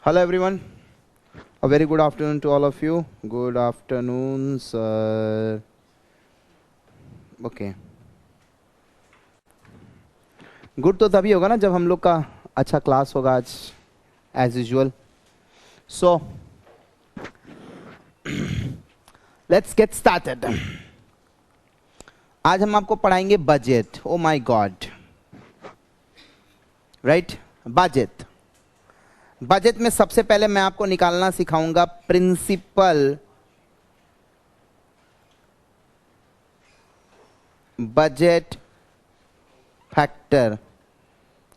Hello everyone. A very good afternoon to all of you. Good afternoon, sir. Okay. Good तो तभी होगा ना जब हम लोग का अच्छा क्लास होगा आज as usual. So let's get started. आज हम आपको पढ़ाएंगे budget. Oh my God, right. Budget. Budget में सबसे पहले मैं आपको निकालना सिखाऊंगा प्रिंसिपल बजट फैक्टर.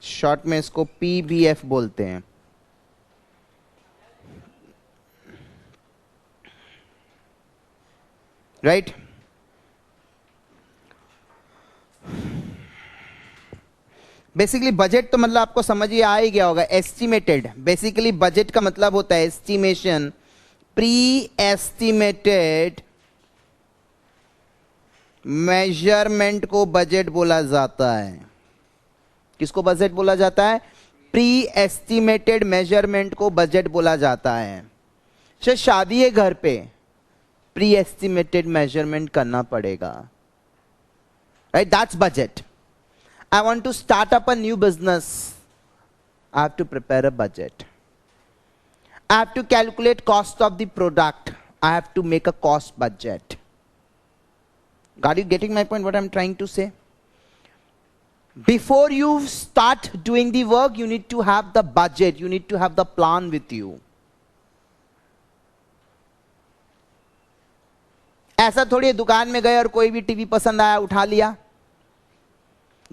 शॉर्ट में इसको पीबीएफ बोलते हैं. राइट. बेसिकली बजट तो मतलब आपको समझ ही आ ही गया होगा. एस्टिमेटेड. बेसिकली बजट का मतलब होता है एस्टिमेशन. प्री एस्टिमेटेड मेजरमेंट को बजट बोला जाता है. किसको बजट बोला जाता है? प्री एस्टिमेटेड मेजरमेंट को बजट बोला जाता है. शायद शादी है घर पे, प्री एस्टिमेटेड मेजरमेंट करना पड़ेगा. Right, that's budget. I want to start up a new business. I have to prepare a budget. I have to calculate cost of the product. I have to make a cost budget. Are you getting my point, what I'm trying to say? Before you start doing the work, you need to have the budget. You need to have the plan with you. ऐसा थोड़ी दुकान में गए और कोई भी TV पसंद आया उठा लिया.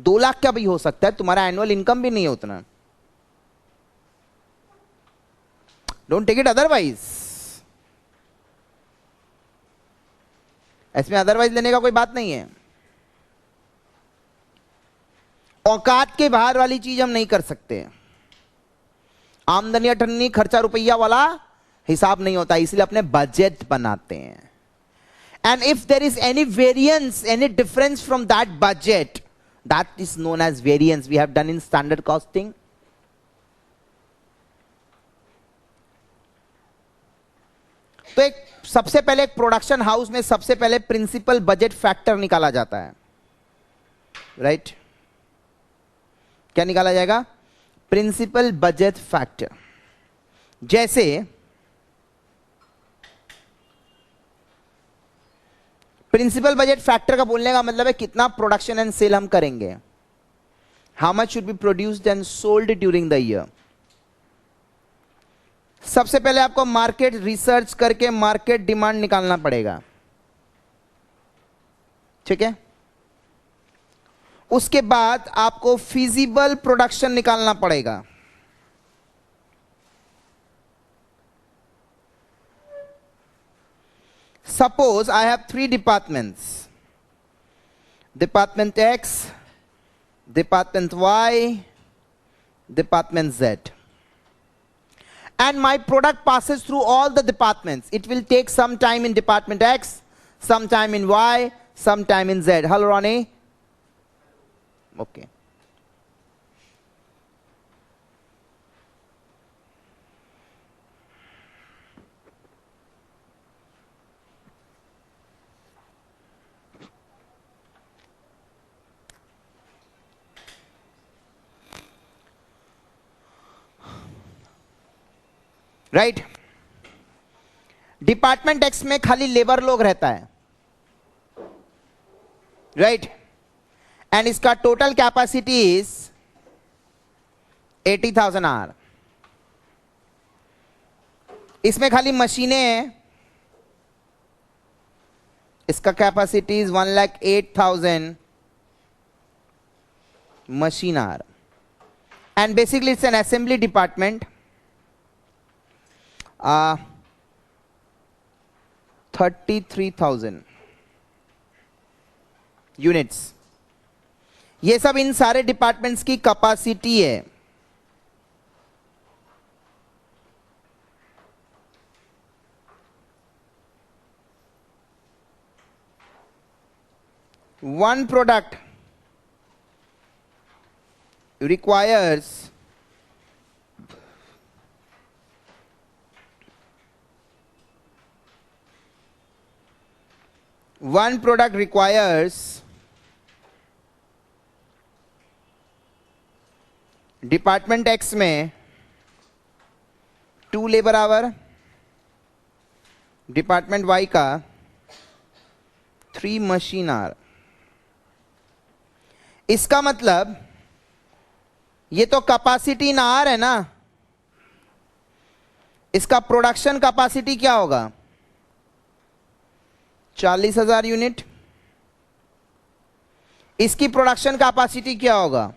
2 लाख का भी हो सकता है, तुम्हारा एनुअल इनकम भी नहीं है उतना. Don't take it otherwise. इसमें अदरवाइज लेने का कोई बात नहीं है. औकात के बाहर वाली चीज हम नहीं कर सकते. आमदनी अठन्नी खर्चा रुपया वाला हिसाब नहीं होता, इसलिए अपने बजट बनाते हैं. And if there is any variance, any difference from that budget, that is known as variance. We have done in standard costing. तो एक सबसे पहले एक प्रोडक्शन हाउस में सबसे पहले प्रिंसिपल बजट फैक्टर निकाला जाता है. Right right? क्या निकाला जाएगा? Principal budget factor. जैसे प्रिंसिपल बजट फैक्टर का बोलने का मतलब है कितना प्रोडक्शन एंड सेल हम करेंगे. How much should be produced and sold during the year. सबसे पहले आपको मार्केट रिसर्च करके मार्केट डिमांड निकालना पड़ेगा. ठीक है. उसके बाद आपको फिजिबल प्रोडक्शन निकालना पड़ेगा. Suppose I have 3 departments. Department X, Department Y, Department Z. And my product passes through all the departments. It will take some time in Department X, some time in Y, some time in Z. Hello, Ronnie? Okay. Right. Department x में खाली labour लोग रहता है. Right. And इसका total capacity is 80,000 our. इसमें खाली मशीनें हैं. इसका capacity is 1,08,000 machine our. And basically it's an assembly department. 33,000 units. ये सब इन सारे डिपार्टमेंट्स की कैपेसिटी है. One product requires one product requires department x में 2 लेबर आवर, डिपार्टमेंट वाई का 3 मशीन आवर। इसका मतलब ये तो कैपेसिटी इन आवर है ना, इसका प्रोडक्शन कैपेसिटी क्या होगा? 40,000 यूनिट। इसकी प्रोडक्शन कैपेसिटी क्या होगा?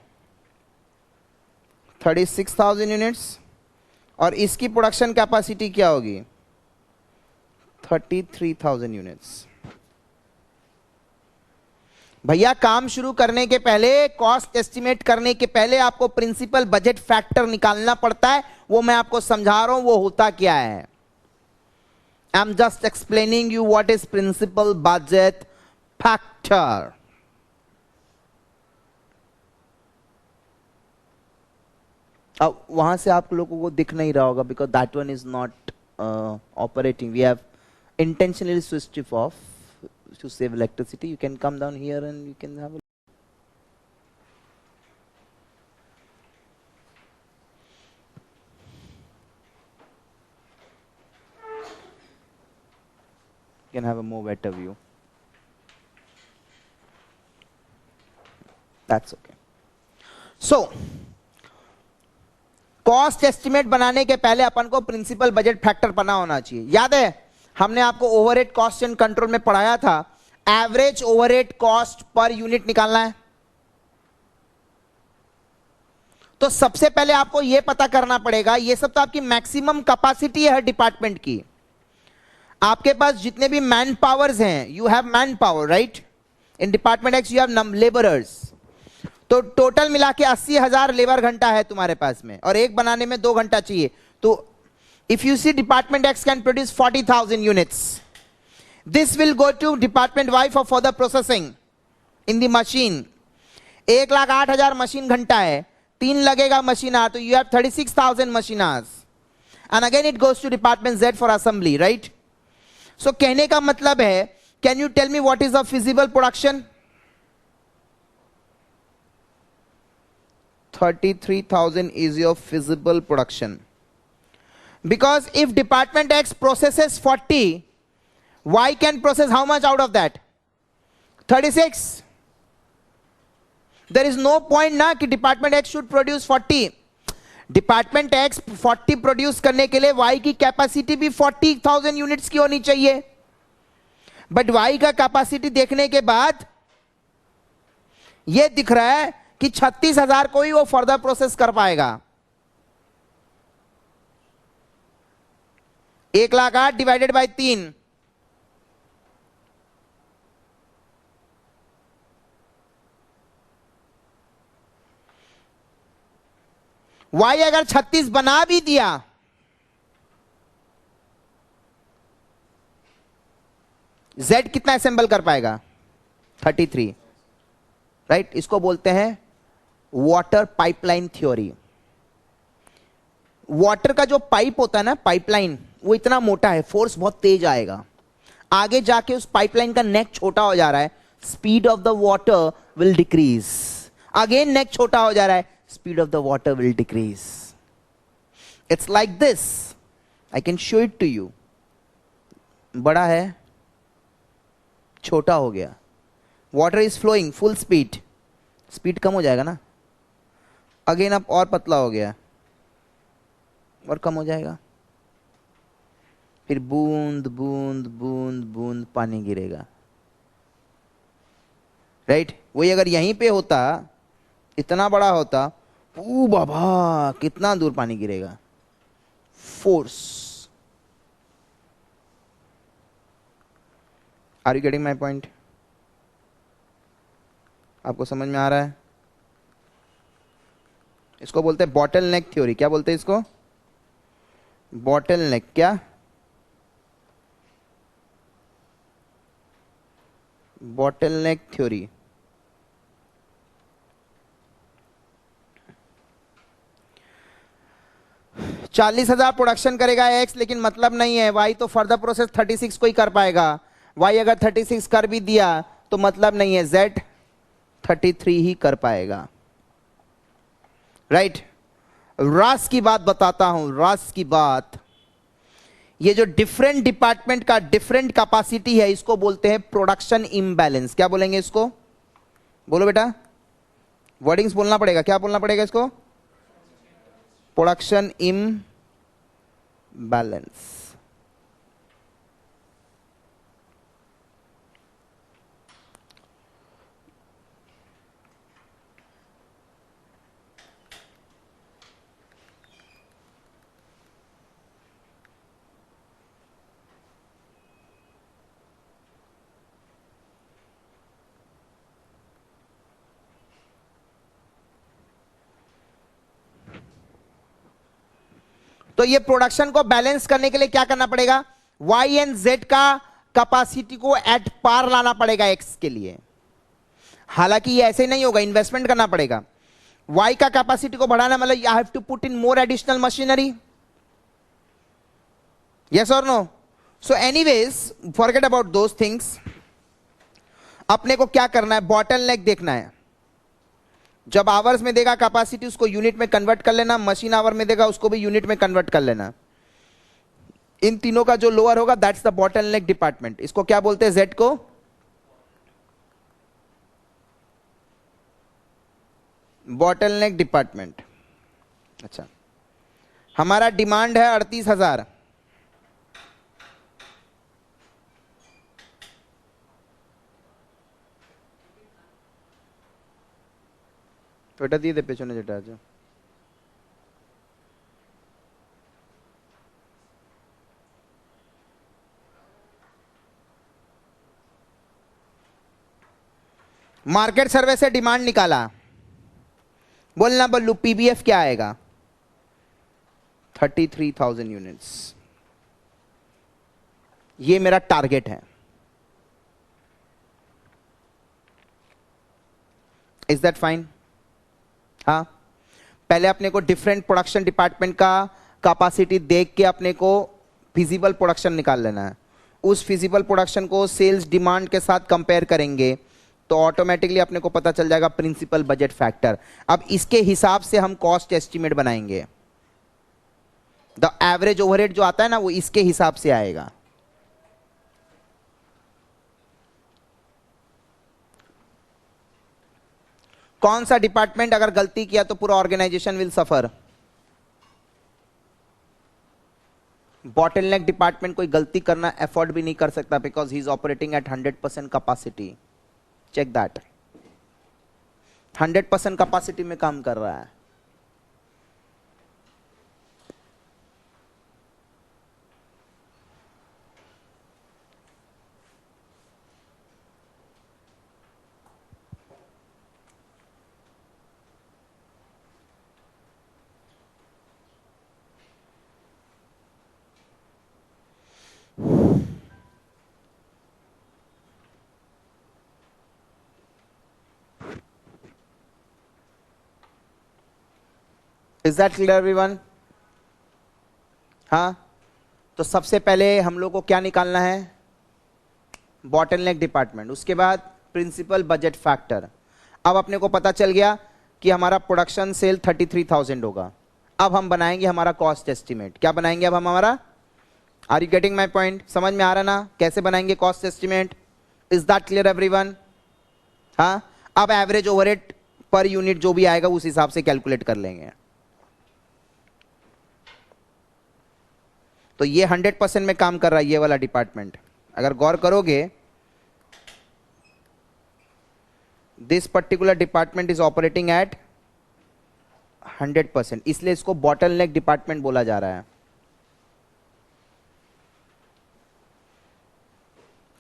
36,000 यूनिट्स। और इसकी प्रोडक्शन कैपेसिटी क्या होगी? 33,000 यूनिट्स। भैया काम शुरू करने के पहले, कॉस्ट एस्टिमेट करने के पहले आपको प्रिंसिपल बजट फैक्टर निकालना पड़ता है। वो मैं आपको समझा रहा हूं वो होता क्या है। I am just explaining you what is principal budget factor. अब वहां से आप लोगों को दिख नहीं रहा होगा because that one is not operating. We have intentionally switched it off to save electricity. You can come down here and you can have a more better view. That's okay. So cost estimate बनाने के पहले अपन को principal budget factor पता होना चाहिए। याद है हमने आपको ओवरहेड कॉस्ट एंड कंट्रोल में पढ़ाया था, average overhead cost per unit निकालना है। तो सबसे पहले आपको यह पता करना पड़ेगा, ये सब तो आपकी मैक्सिमम कैपेसिटी है हर डिपार्टमेंट की। आपके पास जितने भी मैन पावर्स हैं, you have man power right, in department x you have labourers. तो टोटल मिला के 80,000 लेबर घंटा है तुम्हारे पास में, और एक बनाने में 2 घंटा चाहिए। तो if you see department X can produce 40,000 units, this will go to department Y for further processing in the machine। 1,08,000 machine घंटा है, 3 लगेगा मशीन आवर, तो you have 36,000 machine hours, and again it goes to department Z for assembly, right? So कहने का मतलब है, can you tell me what is the feasible production? 33,000 is your feasible production. Because if department X processes 40, Y can process how much out of that? 36. There is no point ना कि department X should produce 40. Department X 40 produce करने के लिए Y की capacity भी 40,000 units की होनी चाहिए। बट Y का कैपेसिटी देखने के बाद ये दिख रहा है कि 36,000 को ही वो फर्दर प्रोसेस कर पाएगा। 1,08,000 डिवाइडेड बाय 3, Y अगर 36 बना भी दिया, Z कितना असेंबल कर पाएगा? 33 राइट। इसको बोलते हैं वाटर पाइपलाइन थ्योरी। वाटर का जो पाइप होता है ना, पाइपलाइन, वो इतना मोटा है, फोर्स बहुत तेज आएगा, आगे जाके उस पाइपलाइन का नेक छोटा हो जा रहा है, speed of the water will decrease. Again neck छोटा हो जा रहा है, speed of the water will decrease. It's like this, I can show it to you. बड़ा है, छोटा हो गया, water is flowing full speed, speed कम हो जाएगा ना, अगेन अब और पतला हो गया और कम हो जाएगा, फिर बूंद बूंद बूंद बूंद पानी गिरेगा राइट। वही अगर यहीं पे होता, इतना बड़ा होता, ओ बाबा कितना दूर पानी गिरेगा, force. Are you getting my point? आपको समझ में आ रहा है? इसको बोलते हैं बॉटल नेक थ्योरी। क्या बोलते हैं इसको? Bottle neck. क्या? Bottle neck theory. $40,000 प्रोडक्शन करेगा एक्स, लेकिन मतलब नहीं है वाई तो फर्दर प्रोसेस 36 को ही कर पाएगा। y अगर 36 कर भी दिया तो मतलब नहीं है, z 33 ही कर पाएगा, राइट। रास की बात बताता हूं, रास की बात, ये जो डिफरेंट डिपार्टमेंट का डिफरेंट कैपेसिटी है इसको बोलते हैं प्रोडक्शन इम्बैलेंस। क्या बोलेंगे इसको? बोलो बेटा, वर्डिंग्स बोलना पड़ेगा, क्या बोलना पड़ेगा इसको? Production imbalance. तो ये प्रोडक्शन को बैलेंस करने के लिए क्या करना पड़ेगा? y एंड z का कैपेसिटी को एट पार लाना पड़ेगा x के लिए। हालांकि ये ऐसे नहीं होगा, इन्वेस्टमेंट करना पड़ेगा। y का कैपेसिटी को बढ़ाना मतलब you have to put in more additional machinery, yes और नो? So anyways forget about those things. अपने को क्या करना है? बॉटलनेक देखना है। जब आवर्स में देगा कैपेसिटी उसको यूनिट में कन्वर्ट कर लेना, मशीन आवर में देगा उसको भी यूनिट में कन्वर्ट कर लेना। इन तीनों का जो लोअर होगा दैट्स द बॉटलनेक डिपार्टमेंट। इसको क्या बोलते हैं? जेड को बॉटलनेक डिपार्टमेंट। अच्छा, हमारा डिमांड है 38,000, बेटा दिए दे पेचोने जेटा आज मार्केट सर्वे से डिमांड निकाला। बोलना बल्लू, पीबीएफ क्या आएगा? 33,000 यूनिट्स। ये मेरा टारगेट है। Is that fine? हाँ, पहले अपने को डिफरेंट प्रोडक्शन डिपार्टमेंट का कैपेसिटी देख के अपने को फिजिबल प्रोडक्शन निकाल लेना है। उस फिजिबल प्रोडक्शन को सेल्स डिमांड के साथ कंपेयर करेंगे तो ऑटोमेटिकली अपने को पता चल जाएगा प्रिंसिपल बजट फैक्टर। अब इसके हिसाब से हम कॉस्ट एस्टिमेट बनाएंगे। द एवरेज ओवरहेड जो आता है ना वो इसके हिसाब से आएगा। कौन सा डिपार्टमेंट अगर गलती किया तो पूरा organisation will suffer? Bottleneck department कोई गलती करना एफोर्ड भी नहीं कर सकता because he is operating at 100% capacity. Check that, 100% capacity में काम कर रहा है। Is that clear everyone? हाँ, तो सबसे पहले हम लोग को क्या निकालना है? बॉटलनेक डिपार्टमेंट, उसके बाद प्रिंसिपल बजट फैक्टर। अब अपने को पता चल गया कि हमारा प्रोडक्शन सेल 33,000 होगा। अब हम बनाएंगे हमारा कॉस्ट एस्टिमेट। क्या बनाएंगे अब हम हमारा? Are you getting my point? समझ में आ रहा ना कैसे बनाएंगे cost estimate? Is that clear everyone? हाँ, अब एवरेज ओवरहेड पर यूनिट जो भी आएगा उस हिसाब से कैलकुलेट कर लेंगे। तो ये 100% में काम कर रहा है ये वाला डिपार्टमेंट। अगर गौर करोगे, this particular department is operating at 100%, इसलिए इसको बॉटलनेक डिपार्टमेंट बोला जा रहा है।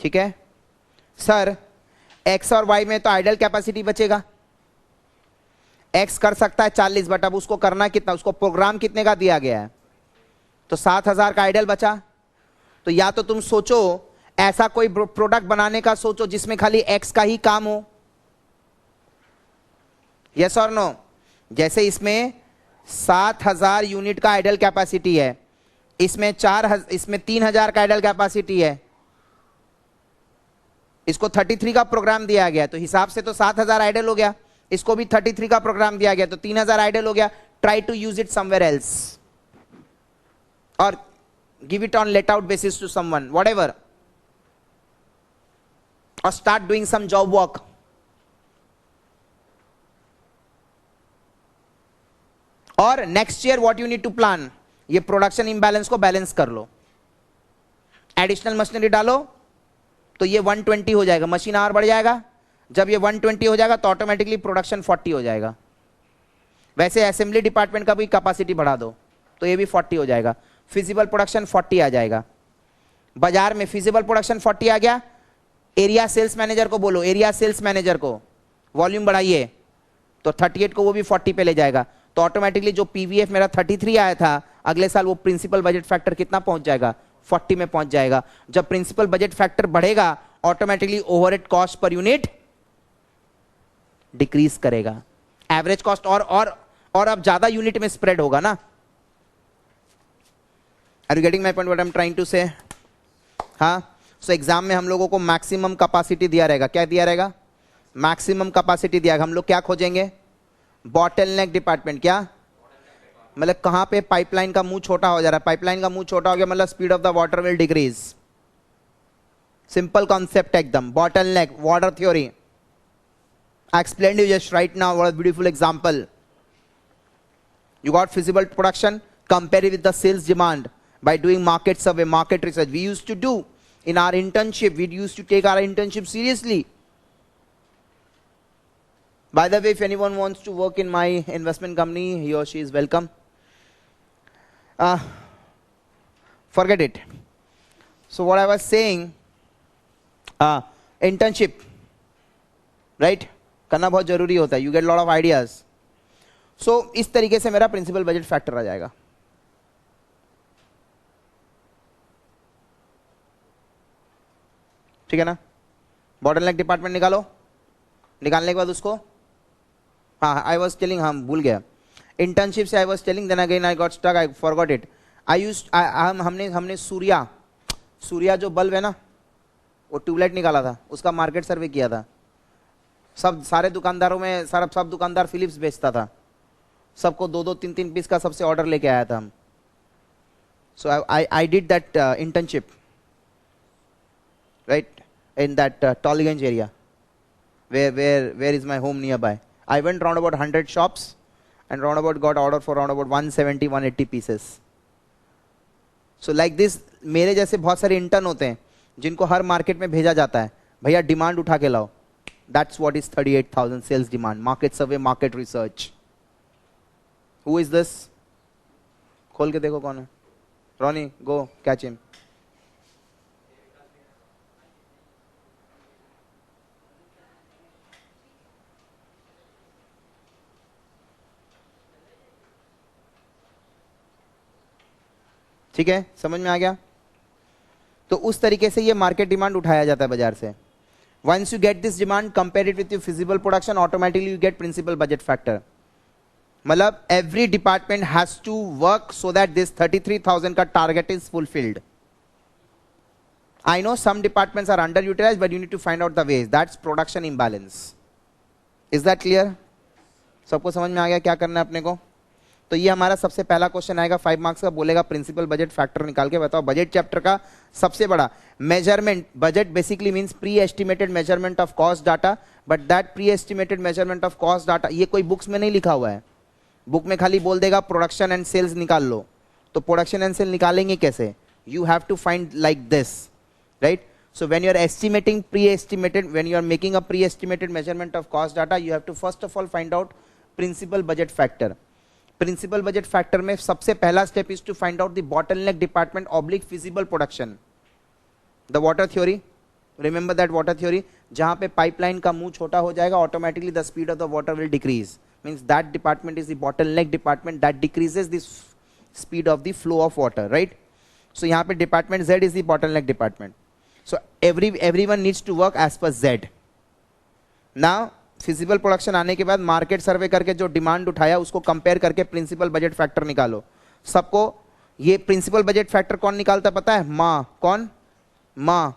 ठीक है सर, एक्स और वाई में तो आइडल कैपेसिटी बचेगा। एक्स कर सकता है 40, बट अब उसको करना कितना? उसको प्रोग्राम कितने का दिया गया है? तो 7,000 का आइडल बचा। तो या तो तुम सोचो ऐसा कोई प्रोडक्ट बनाने का सोचो जिसमें खाली एक्स का ही काम हो, यस और नो? जैसे इसमें 7,000 यूनिट का आइडल कैपेसिटी है, इसमें 3,000 का आइडल कैपेसिटी है। इसको 33 का प्रोग्राम दिया गया तो हिसाब से तो 7000 आइडल हो गया, इसको भी 33 का प्रोग्राम दिया गया तो 3000 आइडल हो गया. Try to use it somewhere else और give it on let out basis to someone whatever और start doing some job work. और next year what you need to plan, ये प्रोडक्शन इंबैलेंस को बैलेंस कर लो. Additional machinery डालो तो ये 120 हो जाएगा, मशीन आवर बढ़ जाएगा. जब ये 120 हो जाएगा तो ऑटोमेटिकली प्रोडक्शन 40 हो जाएगा. वैसे असेंबली डिपार्टमेंट का भी कैपेसिटी बढ़ा दो तो ये भी 40 हो जाएगा. फिजिबल प्रोडक्शन 40 आ जाएगा. बाजार में फिजिबल प्रोडक्शन 40 आ गया. एरिया सेल्स मैनेजर को बोलो, एरिया सेल्स मैनेजर को वॉल्यूम बढ़ाइए तो 38 को वो भी 40 पे ले जाएगा. तो ऑटोमेटिकली जो पीवीएफ मेरा 33 आया था अगले साल वो प्रिंसिपल बजट फैक्टर कितना पहुंच जाएगा, 40 में पहुंच जाएगा. जब प्रिंसिपल बजट फैक्टर बढ़ेगा automatically overhead cost per unit decrease करेगा. एवरेज कॉस्ट और अब ज्यादा यूनिट में स्प्रेड होगा ना. Are you getting my point what I am trying to say? हाँ. सो एग्जाम में हम लोगों को मैक्सिमम कैपेसिटी दिया रहेगा. क्या दिया रहेगा? मैक्सिमम कैपेसिटी दिया. हम लोग क्या खोजेंगे? Bottleneck department. क्या मतलब कहां पे पाइपलाइन का मुंह छोटा हो जा रहा है? पाइपलाइन का मुंह छोटा हो गया मतलब speed of the water will decrease. Simple concept एकदम. Bottleneck water theory. I explained you just right now. What a beautiful example. You got feasible production, compare it with the sales demand by doing market survey, market research. We used to do in our internship. We used to take our internship seriously. By the way, if anyone wants to work in my investment company, he or she is welcome. Forget it. So what I was saying, internship, right? करना बहुत जरूरी होता है. You get lot of ideas. So इस तरीके से मेरा principal budget factor आ जाएगा. ठीक है ना? बॉटलनेक डिपार्टमेंट निकालो. निकालने के बाद उसको हाँ आई वॉज टेलिंग, हम भूल गया इंटर्नशिप से. I was telling then again I got stuck, I forgot it. I use हमने सूर्या जो बल्ब है ना वो ट्यूबलाइट निकाला था, उसका मार्केट सर्वे किया था. सारे दुकानदारों में सब दुकानदार फिलिप्स बेचता था. सबको 2-2, 3-3 पीस का सबसे ऑर्डर लेके आया था हम. So I did that internship right in that Tollygunge area where is my home nearby. I went round about 100 shops and round about got order for round about 170-180 pieces. So like this मेरे जैसे बहुत सारे intern होते हैं जिनको हर market में भेजा जाता है, भैया डिमांड उठा के लाओ. That's what is 38,000 sales demand. Market survey, market research. Who is this? खोल के देखो कौन है. Ronnie, go catch him. ठीक है, समझ में आ गया? तो उस तरीके से ये मार्केट डिमांड उठाया जाता है बाजार से. Once you get this demand, compare it with your feasible production, automatically you get principal budget factor. मतलब every department has to work so that this 33,000 का target is fulfilled. I know some departments are underutilized, but you need to find out the ways. That's production imbalance. Is that clear? सबको समझ में आ गया क्या करना है अपने को? तो ये हमारा सबसे पहला क्वेश्चन आएगा 5 मार्क्स का. बोलेगा प्रिंसिपल बजट फैक्टर निकाल के बताओ. बजट चैप्टर का सबसे बड़ा measurement. Budget basically means pre estimated measurement of cost data, but that pre estimated measurement of cost data ये कोई बुक्स में नहीं लिखा हुआ है. बुक में खाली बोल देगा प्रोडक्शन एंड सेल्स निकाल लो. तो प्रोडक्शन एंड सेल निकालेंगे कैसे? You have to find like this, right? So when you are estimating pre-estimated, when you are making a pre-estimated measurement of cost data, you have to first of all find out principal budget factor. Principal budget factor में सबसे पहला step is to find out the bottleneck department oblique feasible production. The water theory, remember that water theory, जहाँ पे pipeline का मुंह छोटा हो जाएगा, automatically the speed of the water will decrease. Means that department is the bottleneck department that decreases the speed of the flow of water, right? So यहाँ पे department Z is the bottleneck department. So everyone needs to work as per Z. Now feasible production आने के बाद market सर्वे करके जो demand उठाया उसको compare करके प्रिंसिपल बजट फैक्टर निकालो. सबको ये प्रिंसिपल बजट फैक्टर कौन निकालता पता है? माँ. कौन? माँ.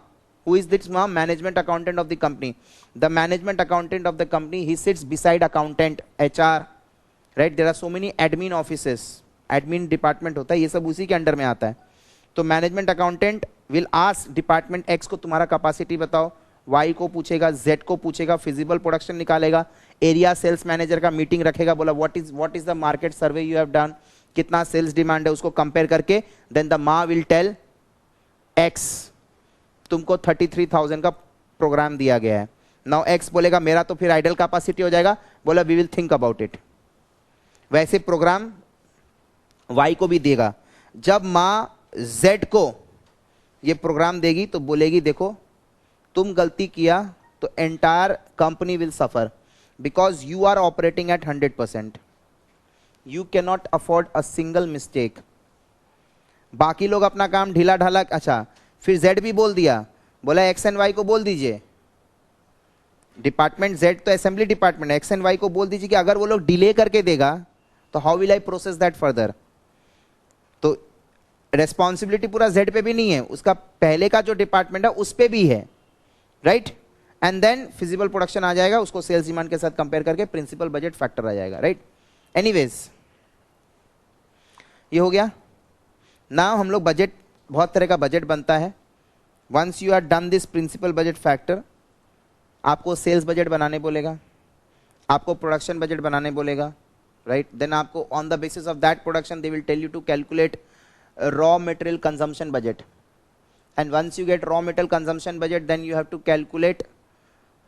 Who is this management accountant of the company? The management accountant of the company, he sits beside accountant, HR, right? There are so many admin offices, admin department होता है, ये सब उसी के अंडर में आता है. तो management accountant will ask department x को तुम्हारा कैपेसिटी बताओ, वाई को पूछेगा, जेड को पूछेगा, फिजिबल प्रोडक्शन निकालेगा, एरिया सेल्स मैनेजर का मीटिंग रखेगा, बोला what is the market survey you have done, कितना सेल्स डिमांड है, उसको कंपेयर करके देन द मा विल टेल एक्स तुमको 33,000 का प्रोग्राम दिया गया है. नाउ एक्स बोलेगा मेरा तो फिर आइडल कैपेसिटी हो जाएगा, बोला we will think about it. वैसे प्रोग्राम वाई को भी देगा. जब माँ जेड को ये प्रोग्राम देगी तो बोलेगी देखो तुम गलती किया तो entire company will suffer because you are operating at 100%. You can not afford a single mistake. बाकी लोग अपना काम ढीला ढाला, अच्छा फिर जेड भी बोल दिया, बोला एक्स एंड वाई को बोल दीजिए, डिपार्टमेंट जेड तो assembly department, X and Y को बोल दीजिए कि अगर वो लोग डिले करके देगा तो how will I process that further. तो रेस्पॉन्सिबिलिटी पूरा जेड पे भी नहीं है, उसका पहले का जो डिपार्टमेंट है उस पे भी है, right. And then feasible production आ जाएगा, उसको सेल्स डिमांड के साथ कंपेयर करके प्रिंसिपल बजट फैक्टर आ जाएगा, राइट. एनीवेज ये हो गया. नाउ हम लोग बजट, बहुत तरह का बजट बनता है. Once you are done this principal budget factor, आपको सेल्स बजट बनाने बोलेगा, आपको प्रोडक्शन बजट बनाने बोलेगा, राइट. देन आपको on the basis of that production they will tell you to calculate raw material consumption budget, and once you get raw material consumption budget then you have to calculate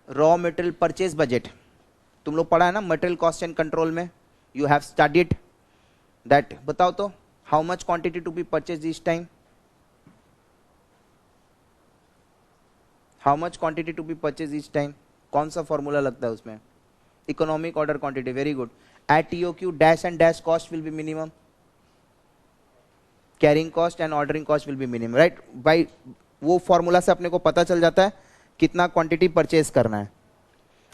raw material purchase budget. तुम लोग पढ़ा है ना material cost and control में, you have studied that. बताओ तो how much quantity to be purchased each time, how much quantity to be purchased each time, कौन सा फॉर्मूला लगता है उसमें, economic order quantity. Very good. At TOQ dash and dash cost will be minimum, carrying cost and ordering cost will be minimum, right. By वो formula से अपने को पता चल जाता है कितना क्वांटिटी परचेज करना है.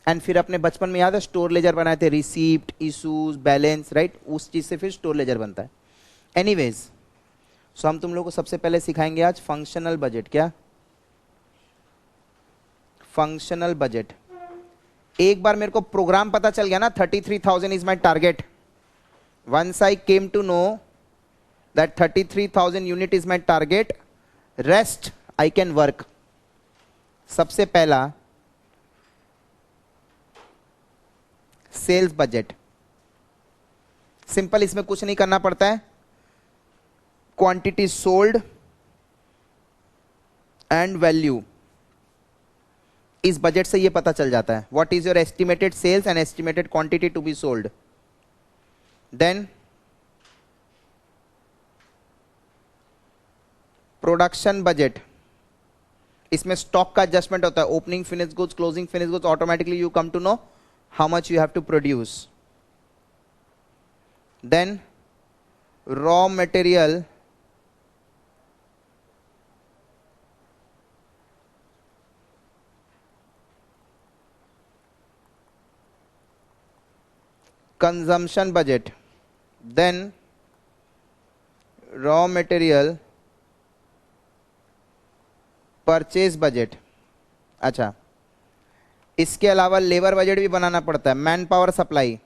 एंड फिर अपने बचपन में याद है स्टोर लेजर बनाए थे, रिसीप्ट, इशूज, बैलेंस, राइट. उस चीज से फिर स्टोर लेजर बनता है. एनीवेज सो हम तुम लोग को सबसे पहले सिखाएंगे आज फंक्शनल बजट. क्या फंक्शनल बजट. एक बार मेरे को प्रोग्राम पता चल गया ना, 33,000 is my target. Once I came to know that 33,000 unit is my target, rest I can work. सबसे पहला सेल्स बजट. सिंपल, इसमें कुछ नहीं करना पड़ता है. क्वांटिटी सोल्ड एंड वैल्यू, इस बजट से ये पता चल जाता है. What is your estimated sales and estimated quantity to be sold. Then production budget, इसमें स्टॉक का एडजस्टमेंट होता है. Opening finish goods, closing finish goods, automatically you come to know how much you have to produce. Then raw material, consumption budget, then raw material purchase budget. अच्छा, इसके अलावा labour budget भी बनाना पड़ता है. Man power supply,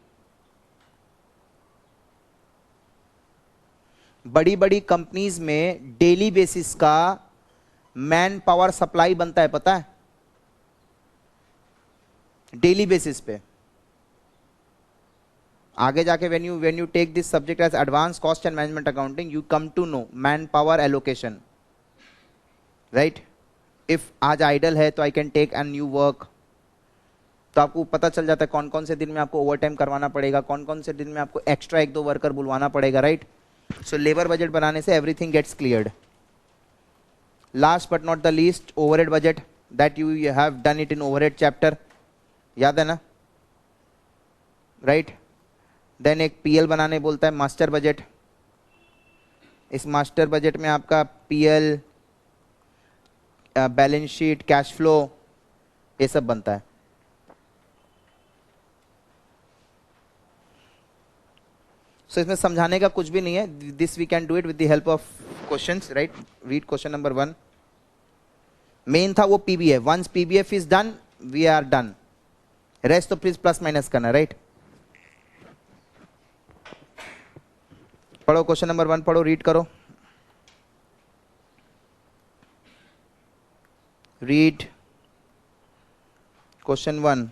बड़ी बड़ी companies में daily basis का मैन पावर सप्लाई बनता है, पता है, डेली बेसिस पे. आगे जाके when you take this subject as advanced cost and management accounting, you come to know manpower allocation, right. If आज आइडल है तो I can take a new work, तो आपको पता चल जाता है कौन कौन से दिन में आपको ओवर टाइम करवाना पड़ेगा, कौन कौन से दिन में आपको एक्स्ट्रा एक दो वर्कर बुलवाना पड़ेगा, राइट. सो लेबर बजट बनाने से everything gets cleared. Last but not the least, overhead budget, that you have done it in overhead chapter, याद है ना, राइट. देन एक पीएल बनाने बोलता है, मास्टर बजट. इस मास्टर बजट में आपका PL, balance sheet, cash flow, ये सब बनता है. सो इसमें समझाने का कुछ भी नहीं है. This we can do it with the help of questions, right. Read question number 1. Main था वो PBF. Once PBF is done we are done. Rest तो प्लीज प्लस माइनस करना. राइट, पढ़ो क्वेश्चन नंबर 1 पढ़ो, रीड करो. Read question 1.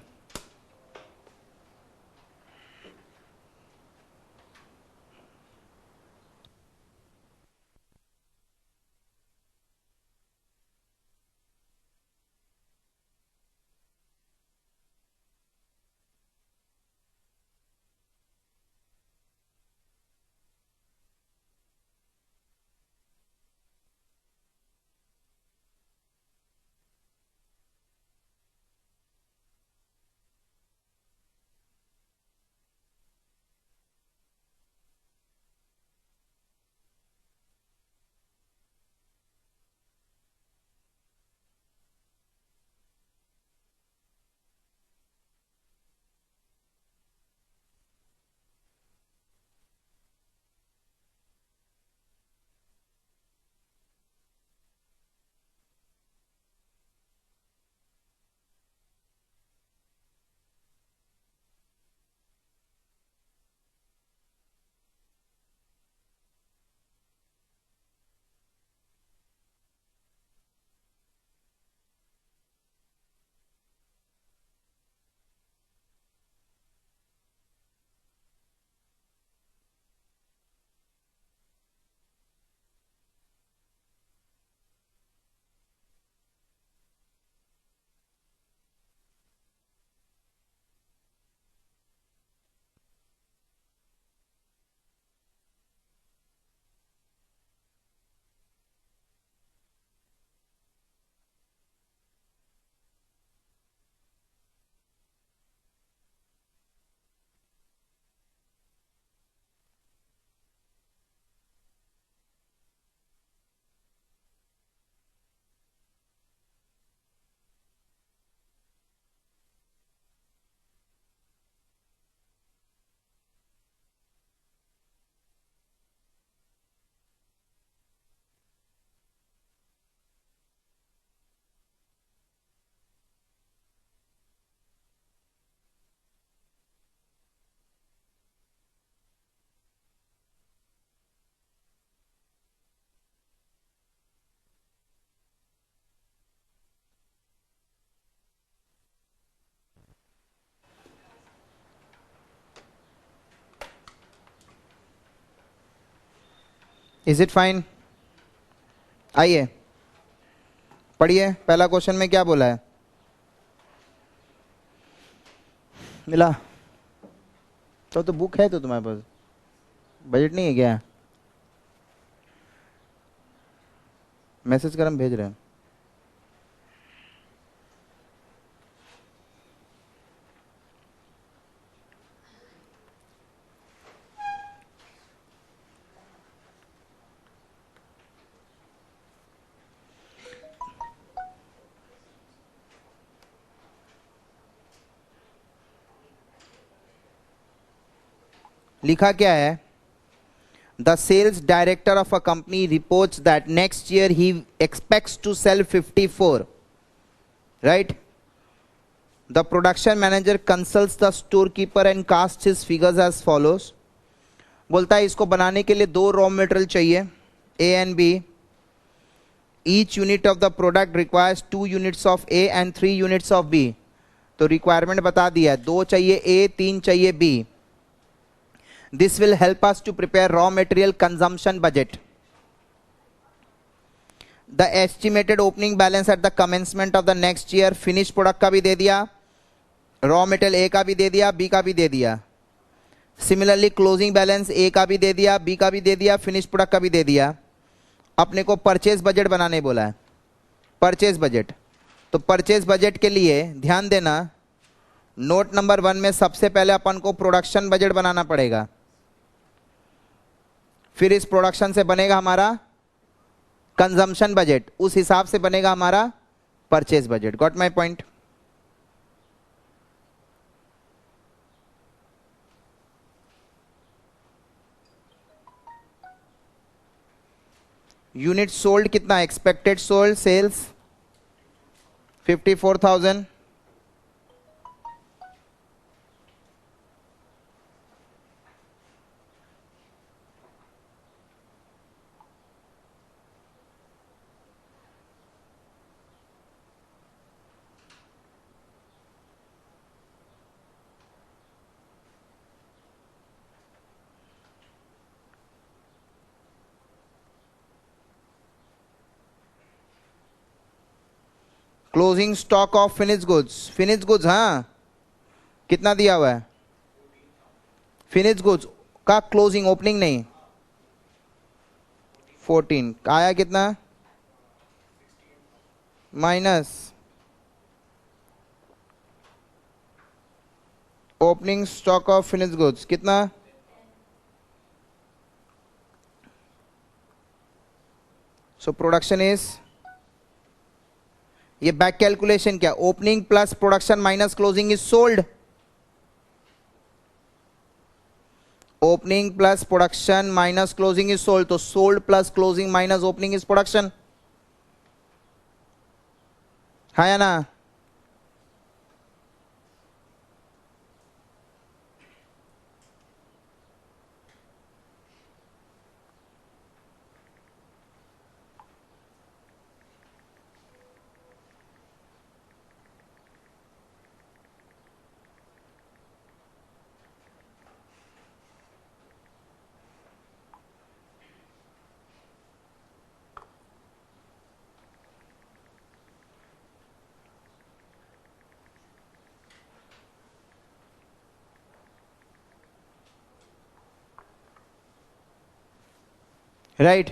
Is it fine? आइए पढ़िए. पहला क्वेश्चन में क्या बोला है? मिला तो बुक है तो तुम्हारे पास बजट नहीं है क्या? मैसेज कर, हम भेज रहे हैं. लिखा क्या है? The sales director of a company reports that next year he expects to sell 54. Right? The production manager consults the storekeeper and casts his figures as follows. बोलता है इसको बनाने के लिए 2 रॉ मटेरियल चाहिए, A and B. Each unit of the product requires 2 units of A and 3 units of B. तो requirement बता दिया, 2 चाहिए A, 3 चाहिए B. This will help us to prepare raw material consumption budget. The estimated opening balance at the commencement of the next year. Finished product का भी दे दिया, raw material A का भी दे दिया, B का भी दे दिया. Similarly closing balance A का भी दे दिया, B का भी दे दिया, finished product का भी दे दिया. अपने को परचेज बजट बनाने बोला है. परचेज बजट, तो परचेज बजट के लिए ध्यान देना, नोट नंबर 1 में सबसे पहले अपन को प्रोडक्शन बजट बनाना पड़ेगा. फिर इस प्रोडक्शन से बनेगा हमारा कंजम्पशन बजट, उस हिसाब से बनेगा हमारा purchase budget. Got my point? Unit sold कितना? Expected sold sales 54,000. Closing stock of finish goods, हाँ कितना दिया हुआ है? फिनिश गुड्स का क्लोजिंग, ओपनिंग नहीं, 14 आया कितना? Minus opening stock of finish goods कितना? सो प्रोडक्शन इज, ये बैक कैलकुलेशन क्या? Opening plus production minus closing is sold. Opening plus production minus closing is sold, तो sold plus closing minus opening is production, है ना? Right.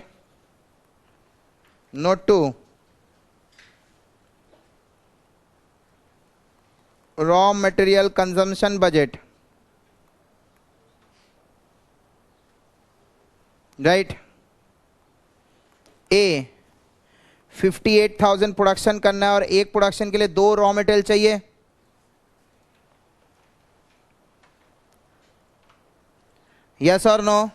Note 2, raw material consumption budget. Right. A 58,000 production करना है और एक production के लिए 2 raw material चाहिए. यस और नो?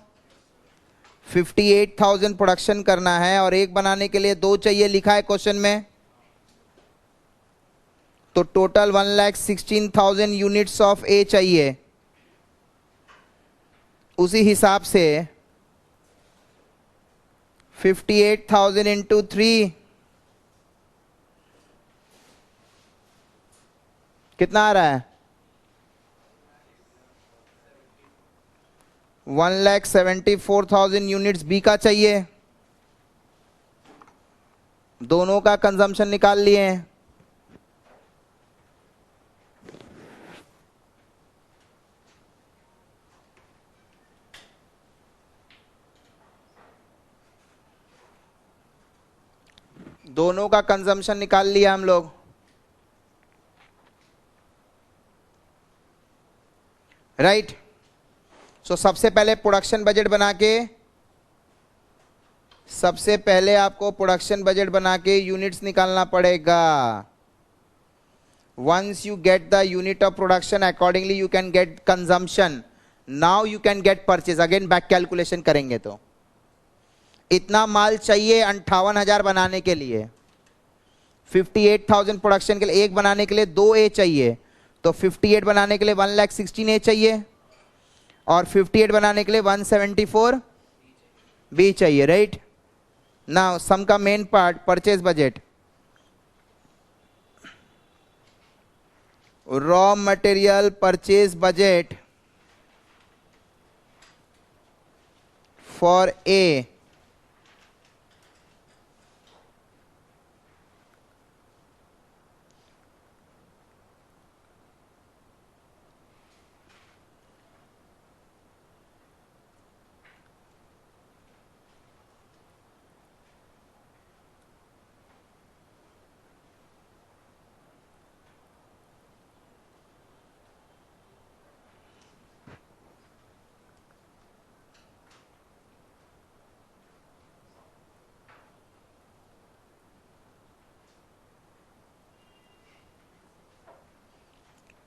58,000 प्रोडक्शन करना है और एक बनाने के लिए 2 चाहिए, लिखा है क्वेश्चन में. तो टोटल 1,16,000 यूनिट्स ऑफ ए चाहिए. उसी हिसाब से 58,000 इंटू 3 कितना आ रहा है? 1,74,000 यूनिट्स बी का चाहिए. दोनों का कंजम्पशन निकाल लिए हैं. दोनों का कंजम्पशन निकाल लिया हम लोग. राइट. सो सबसे पहले प्रोडक्शन बजट बना के, सबसे पहले आपको प्रोडक्शन बजट बना के यूनिट्स निकालना पड़ेगा. Once you get the unit of production, accordingly you can get consumption. Now you can get purchase. Again back calculation करेंगे तो इतना माल चाहिए 58,000 बनाने के लिए. 58,000 प्रोडक्शन के लिए, एक बनाने के लिए 2 ए चाहिए, तो 58 बनाने के लिए 1,16,000 ए चाहिए और 58 बनाने के लिए 174 बी चाहिए. राइट. नाउ सम का main part, purchase budget. Raw material purchase budget for A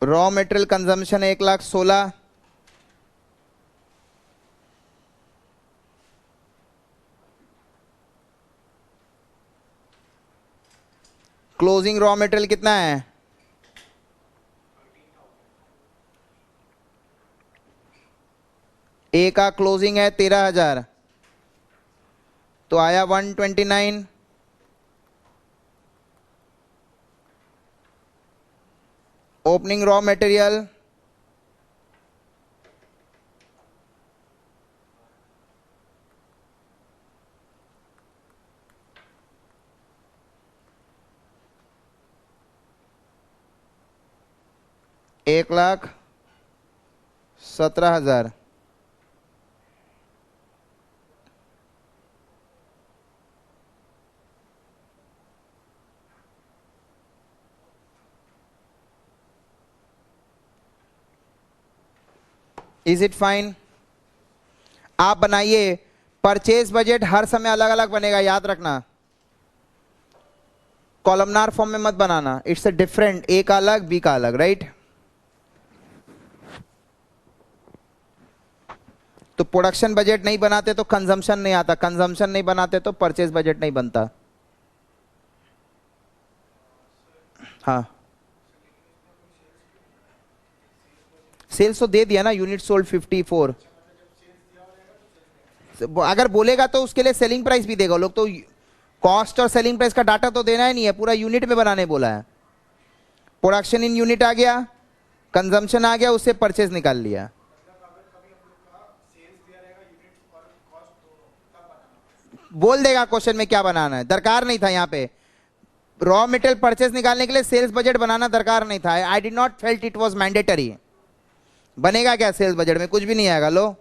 raw material consumption 1,16,000. Closing raw material कितना है? ए का क्लोजिंग है 13,000, तो आया 129। Opening raw material 1,17,000। Is it fine? आप बनाइए। परचेज बजट हर समय अलग अलग बनेगा, याद रखना। कॉलमनार फॉर्म में मत बनाना, इट्स अ डिफरेंट, ए का अलग बी का अलग, राइट? तो प्रोडक्शन बजट नहीं बनाते तो कंजम्पशन नहीं आता, कंजम्पशन नहीं बनाते तो परचेज बजट नहीं बनता। हाँ, सेल्स तो दे दिया ना, यूनिट सोल्ड 54। अगर बोलेगा तो उसके लिए सेलिंग प्राइस भी देगा। लोग तो कॉस्ट और सेलिंग प्राइस का डाटा तो देना ही नहीं है, पूरा यूनिट में बनाने बोला है। प्रोडक्शन इन यूनिट आ गया, कंजम्पशन आ गया, उससे परचेज निकाल लिया। बोल देगा क्वेश्चन में क्या बनाना है, दरकार नहीं था यहाँ पे। रॉ मटेरियल परचेज निकालने के लिए सेल्स बजट बनाना दरकार नहीं था। I did not felt it was mandatory. बनेगा क्या सेल्स बजट में? कुछ भी नहीं आएगा। लो,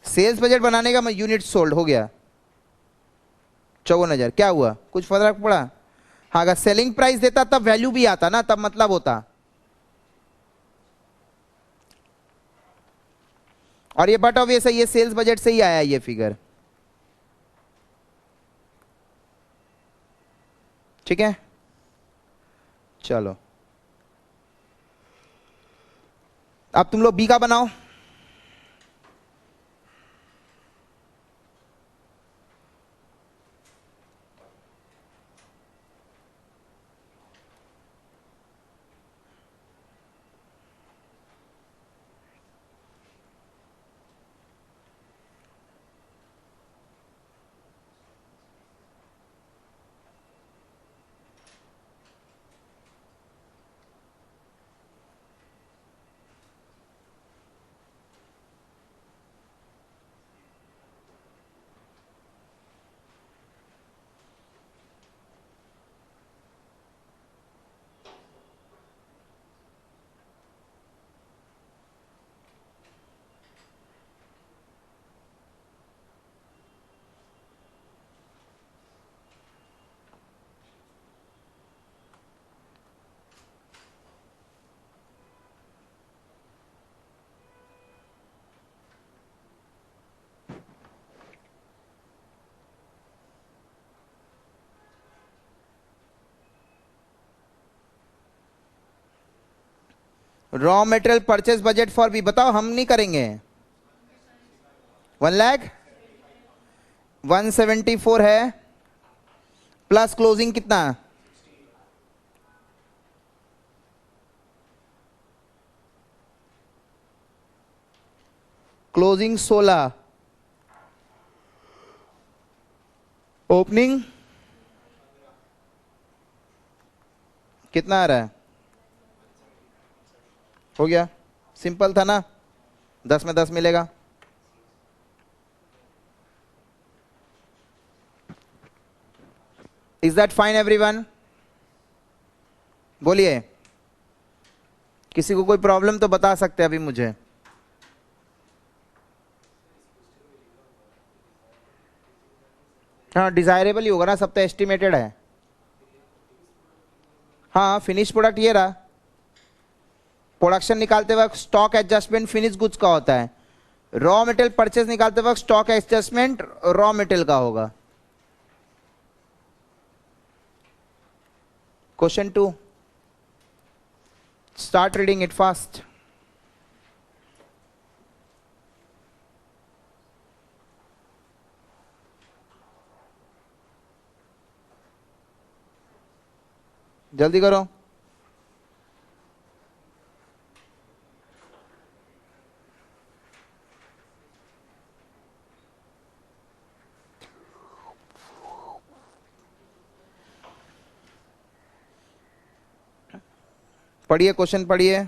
सेल्स बजट बनाने का यूनिट सोल्ड हो गया 54,000। क्या हुआ? कुछ फर्क पड़ा? हाँ, अगर सेलिंग प्राइस देता तब वैल्यू भी आता ना, तब मतलब होता। और ये बट ऑब्वियस है, ये सेल्स बजट से ही आया ये फिगर। ठीक है, चलो अब तुम लोग बी का बनाओ। Raw material purchase budget for B बताओ, हम नहीं करेंगे। 1,174 है, प्लस क्लोजिंग कितना? क्लोजिंग 16, ओपनिंग कितना आ रहा है? हो गया, सिंपल था ना, 10 में 10 मिलेगा। Is that fine everyone? बोलिए, किसी को कोई प्रॉब्लम तो बता सकते हैं अभी मुझे। हाँ, डिजायरेबल ही होगा ना, सब तो एस्टिमेटेड है। हाँ, फिनिश प्रोडक्ट ये रहा। प्रोडक्शन निकालते वक्त स्टॉक एडजस्टमेंट फिनिश गुड्स का होता है। रॉ मटेरियल परचेज निकालते वक्त स्टॉक एडजस्टमेंट रॉ मटेरियल का होगा। Question 2, start reading it fast. जल्दी करो। पढ़िए, क्वेश्चन पढ़िए।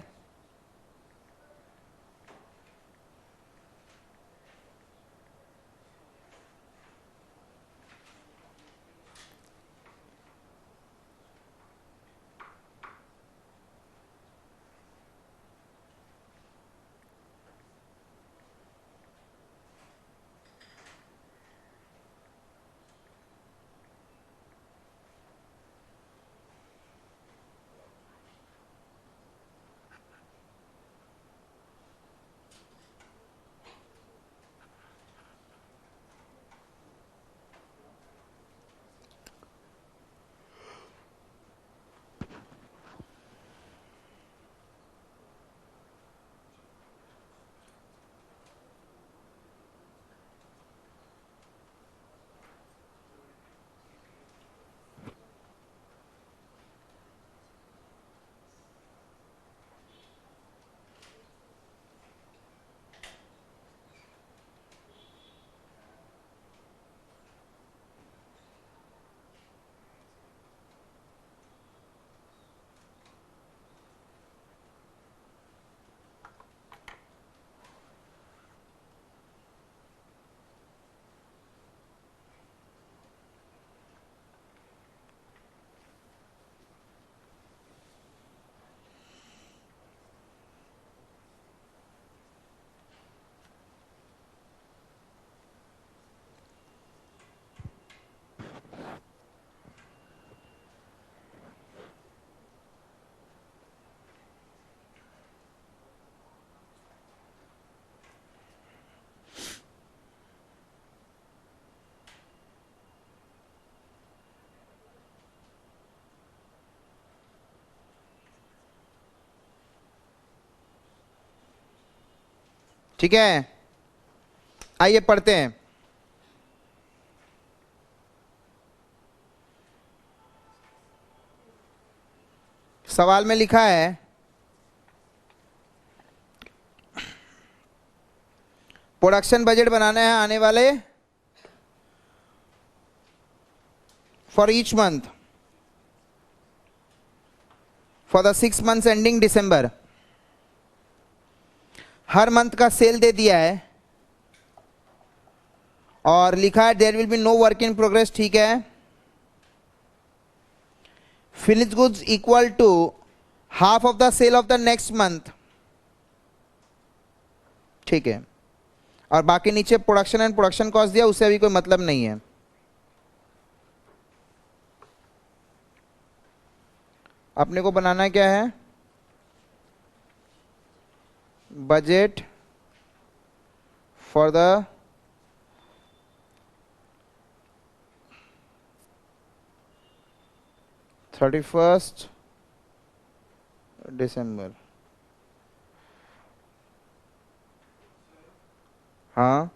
ठीक है, आइए पढ़ते हैं। सवाल में लिखा है प्रोडक्शन बजट बनाना है आने वाले for each month for the 6 months ending December. हर मंथ का सेल दे दिया है और लिखा है there will be no work in progress. ठीक है, finish goods equal to half of the sale of the next month. ठीक है, और बाकी नीचे प्रोडक्शन एंड प्रोडक्शन कॉस्ट दिया, उससे अभी कोई मतलब नहीं है। अपने को बनाना क्या है, बजट फॉर द $31 December। हाँ,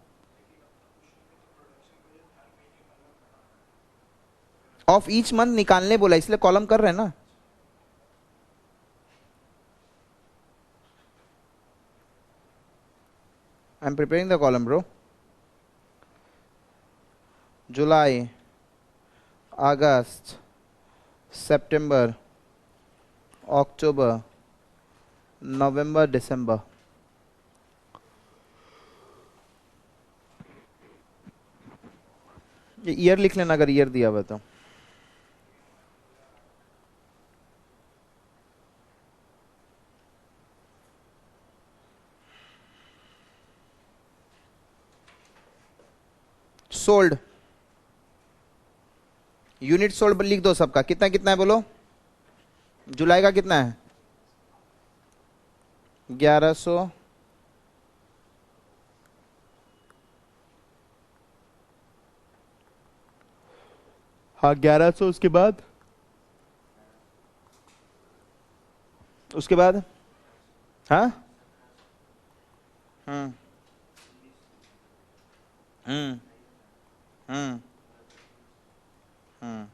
ऑफ ईच मंथ निकालने बोला, इसलिए कॉलम कर रहे हैं ना। I am preparing the column bro. जुलाई, अगस्त, सितंबर, अक्टूबर, नवंबर, दिसंबर। ये ईयर लिख लेना अगर ईयर दिया हुआ तो। सोल्ड, यूनिट सोल्ड लिख दो सबका, कितना कितना है बोलो। जुलाई का कितना है, 1100। हाँ 1100, उसके बाद उसके बाद हाँ हम्म हम्म हम्म हम्म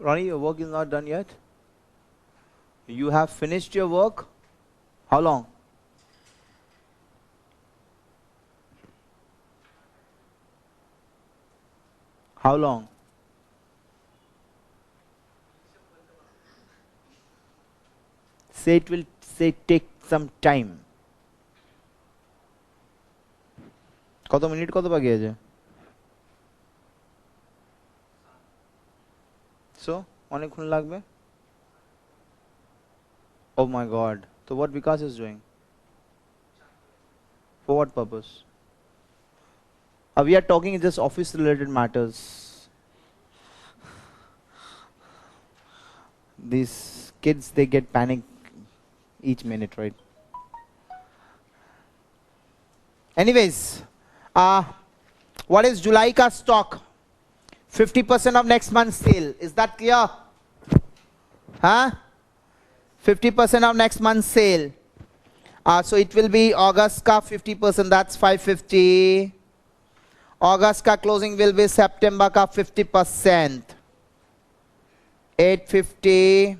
Ronnie, your work is not done yet? You have finished your work? How long? How long? Say it will take some time. কত মিনিট কত বাকি আছে? So অনেকক্ষণ লাগবে? Oh my god. So what Vikas is doing? For what purpose? We are talking just office related matters. These kids, they get panic each minute, right? Anyways, what is July ka stock? 50% of next month's sale. Is that clear? Huh? 50% of next month's sale. So it will be August ka 50%, that's 550. August ka closing will be September ka 50%. 850,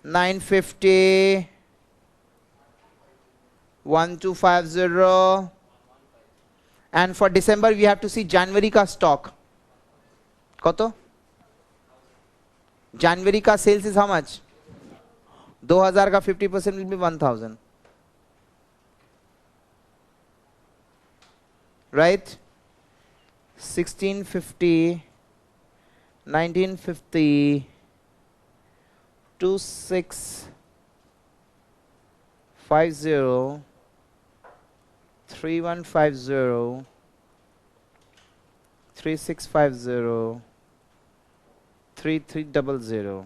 950, 1250. And for December we have to see January ka stock. Koto? January ka sales is how much? 2000 ka 50% will be 1000. Right? 1650, 1950, 2650, 3150, 3650, 3300.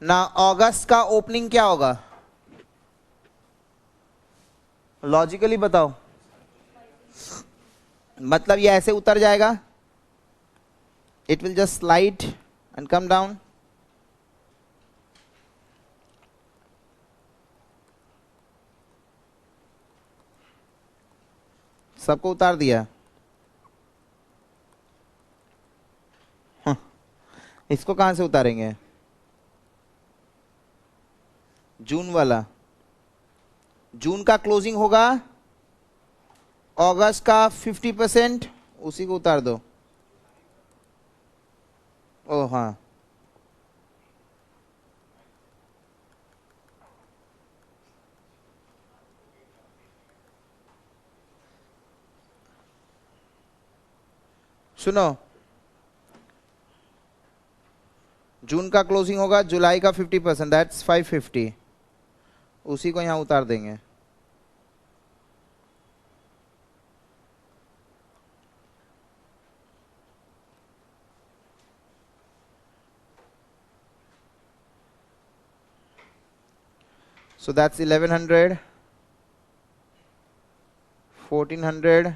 ना अगस्त का opening क्या होगा? Logically बताओ. मतलब ये ऐसे उतर जाएगा, it will just slide and come down. सबको उतार दिया. इसको कहां से उतारेंगे? जून वाला. जून का क्लोजिंग होगा अगस्त का 50%, उसी को उतार दो. ओ हाँ, सुनो, जून का क्लोजिंग होगा जुलाई का 50%, दैट्स 550. उसी को यहां उतार देंगे. So that's 1100, 1400,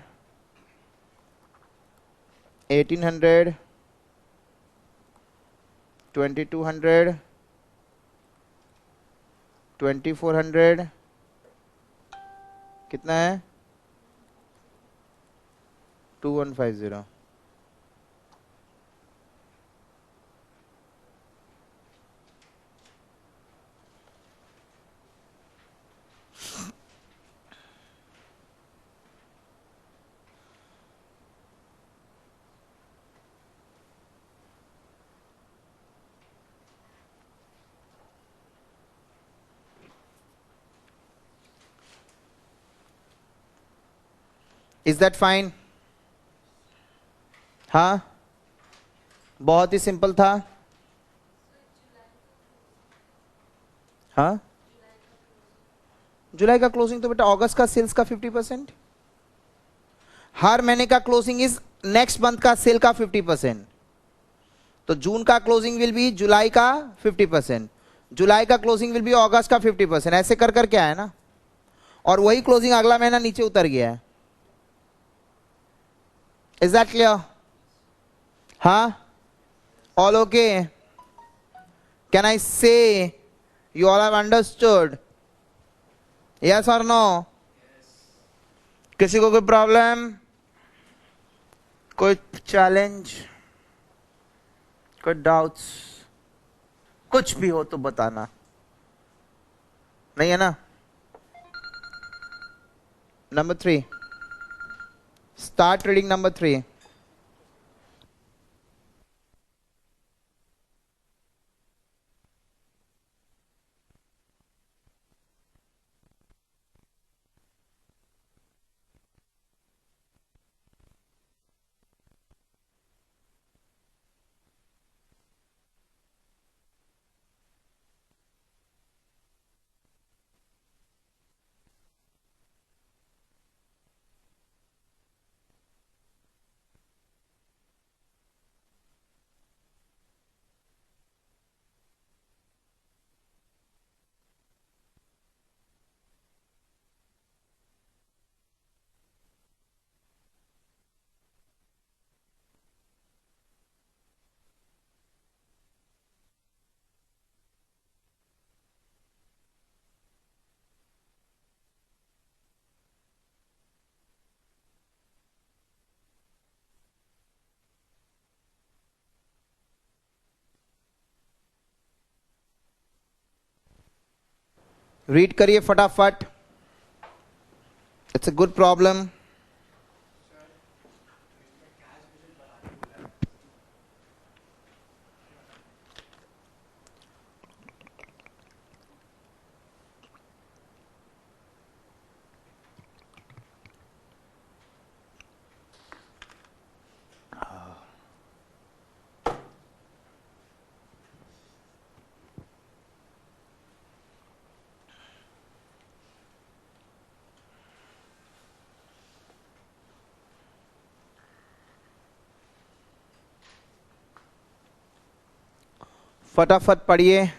1800, 2200, 2400. कितना है? 2150. Is that fine? हाँ, बहुत ही सिंपल था. हाँ, जुलाई का क्लोजिंग तो बेटा अगस्त का सेल्स का 50%. हर महीने का क्लोजिंग इज नेक्स्ट मंथ का सेल का 50%. तो जून का क्लोजिंग विल बी जुलाई का 50%, जुलाई का क्लोजिंग विल बी अगस्त का 50%. ऐसे कर कर क्या है ना, और वही क्लोजिंग अगला महीना नीचे उतर गया है. Is that clear? Huh? All okay? Can I say you all have understood? Yes or no? Yes. किसी को कोई प्रॉब्लम, कोई चैलेंज, कोई डाउट्स, कुछ भी हो तो बताना, नहीं है ना? Number 3, start reading number 3। Read करिए फटाफट, इट्स अ गुड प्रॉब्लम। फटाफट पढ़िए।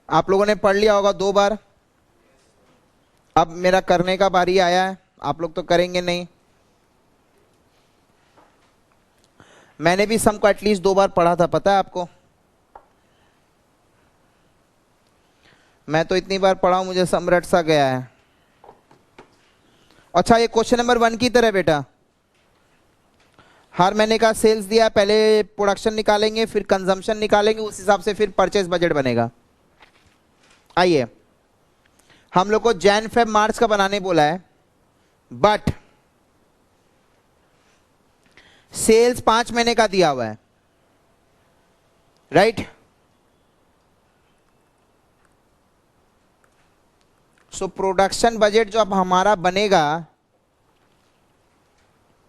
आप लोगों ने पढ़ लिया होगा 2 बार। अब मेरा करने का बारी आया है, आप लोग तो करेंगे नहीं। मैंने भी सम को एटलीस्ट 2 बार पढ़ा था, पता है आपको? मैं तो इतनी बार पढ़ा हूं, मुझे सम रट सा गया है। अच्छा, ये क्वेश्चन नंबर 1 की तरह बेटा, हर महीने का सेल्स दिया, पहले प्रोडक्शन निकालेंगे, फिर कंजम्पशन निकालेंगे, उस हिसाब से फिर परचेज बजट बनेगा। आइए, हम लोग को जैन फेब मार्च का बनाने बोला है, बट सेल्स 5 महीने का दिया हुआ है, राइट? सो प्रोडक्शन बजट जो अब हमारा बनेगा,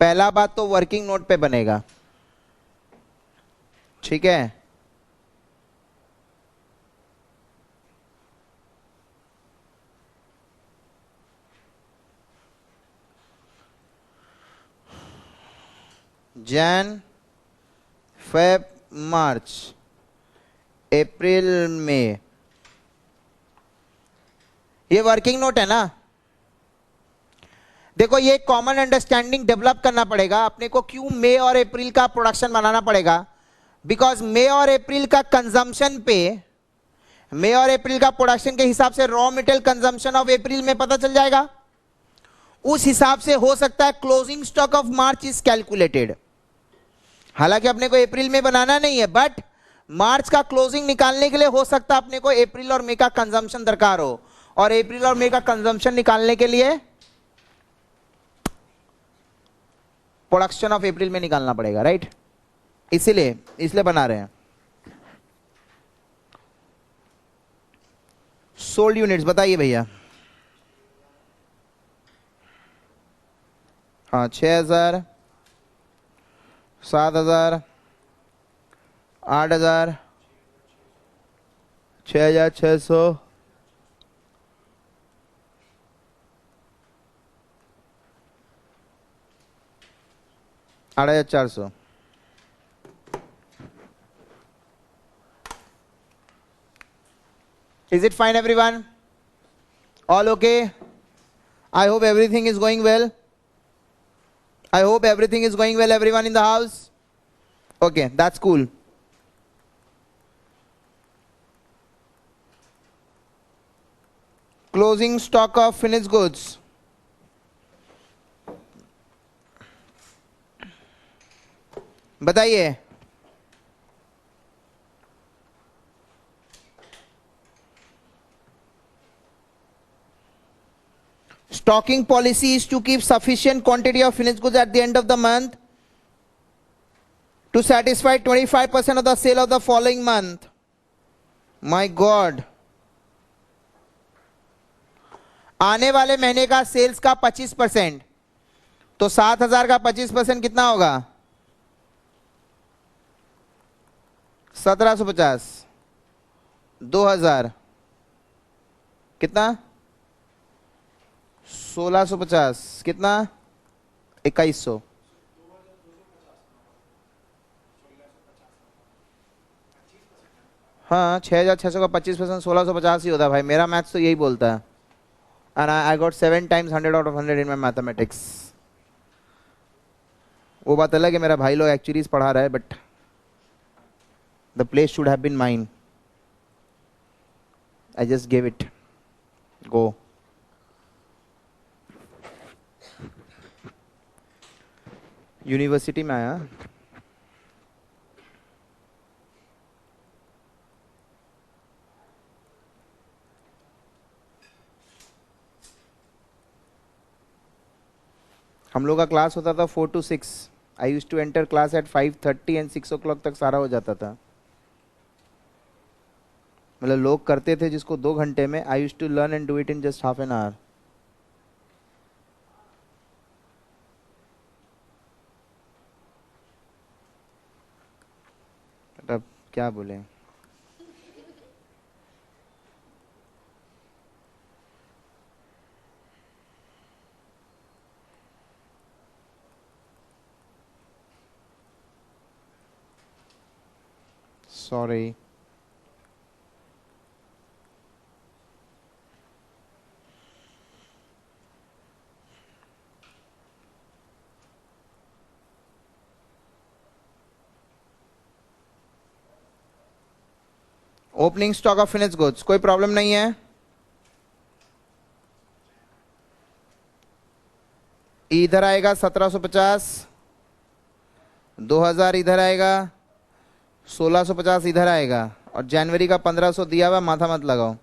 पहला बात तो वर्किंग नोट पे बनेगा, ठीक है? जैन, फेब, मार्च, अप्रैल, मई। ये वर्किंग नोट है ना। देखो ये कॉमन अंडरस्टैंडिंग डेवलप करना पड़ेगा अपने को, क्यों मई और अप्रैल का प्रोडक्शन बनाना पड़ेगा, बिकॉज मई और अप्रैल का कंजम्पशन पे, मई और अप्रैल का प्रोडक्शन के हिसाब से raw material consumption of April में पता चल जाएगा। उस हिसाब से हो सकता है closing stock of March is calculated. हालांकि अपने को अप्रैल में बनाना नहीं है, बट मार्च का क्लोजिंग निकालने के लिए हो सकता है अपने को अप्रैल और मई का कंजम्पशन दरकार हो, और अप्रैल और मई का कंजम्पशन निकालने के लिए प्रोडक्शन ऑफ अप्रैल में निकालना पड़ेगा, राइट। इसलिए बना रहे हैं। सोल्ड यूनिट्स बताइए भैया। हाँ, 6000, 7000, 8000, 6600, 8400। Is it fine, everyone? All okay? I hope everything is going well. I hope everything is going well, everyone in the house. Okay, that's cool. Closing stock of finished goods. बताइए। Stocking policy is to keep sufficient quantity of finished goods at the end of the month to satisfy 25% of the sale of the following month. My God. आने वाले महीने का sales का 25%, तो 7000 का 25% कितना होगा? 1750, 2000 कितना? 1650 कितना? 2100। हाँ, 6600 का 25% 1650 ही होता है भाई, मेरा मैथ्स तो यही बोलता है। And I got 7 times 100 out of 100 in my mathematics. वो बात अलग है, मेरा भाई लोग एक्चुअलीज पढ़ा रहा है, but the place should have been mine. I just gave it. Go. University में आया। हम लोग का क्लास होता था 4 to 6। I used to enter class at 5:30 and 6 o'clock तक सारा हो जाता था। मतलब लोग करते थे जिसको 2 घंटे में, I used to learn and do it in just half an hour. अब क्या बोले। Sorry. Opening stock of finished goods, कोई प्रॉब्लम नहीं है। इधर आएगा 1750, 2000 इधर आएगा, 1650 इधर आएगा, और जनवरी का 1500 दिया हुआ, माथा मत लगाओ।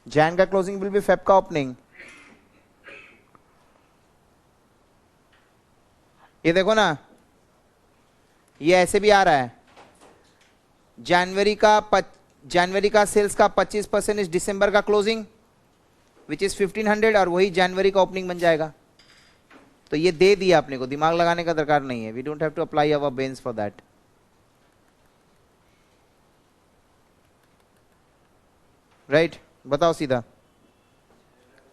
जैन का क्लोजिंग विल बी फेब का ओपनिंग। ये देखो ना, ये ऐसे भी आ रहा है। जनवरी का सेल्स का 25% इस दिसंबर का क्लोजिंग विच इज 1500, और वही जनवरी का ओपनिंग बन जाएगा। तो ये दे दिया अपने को, दिमाग लगाने का दरकार नहीं है. We don't have to apply our brains for that. Right, बताओ सीधा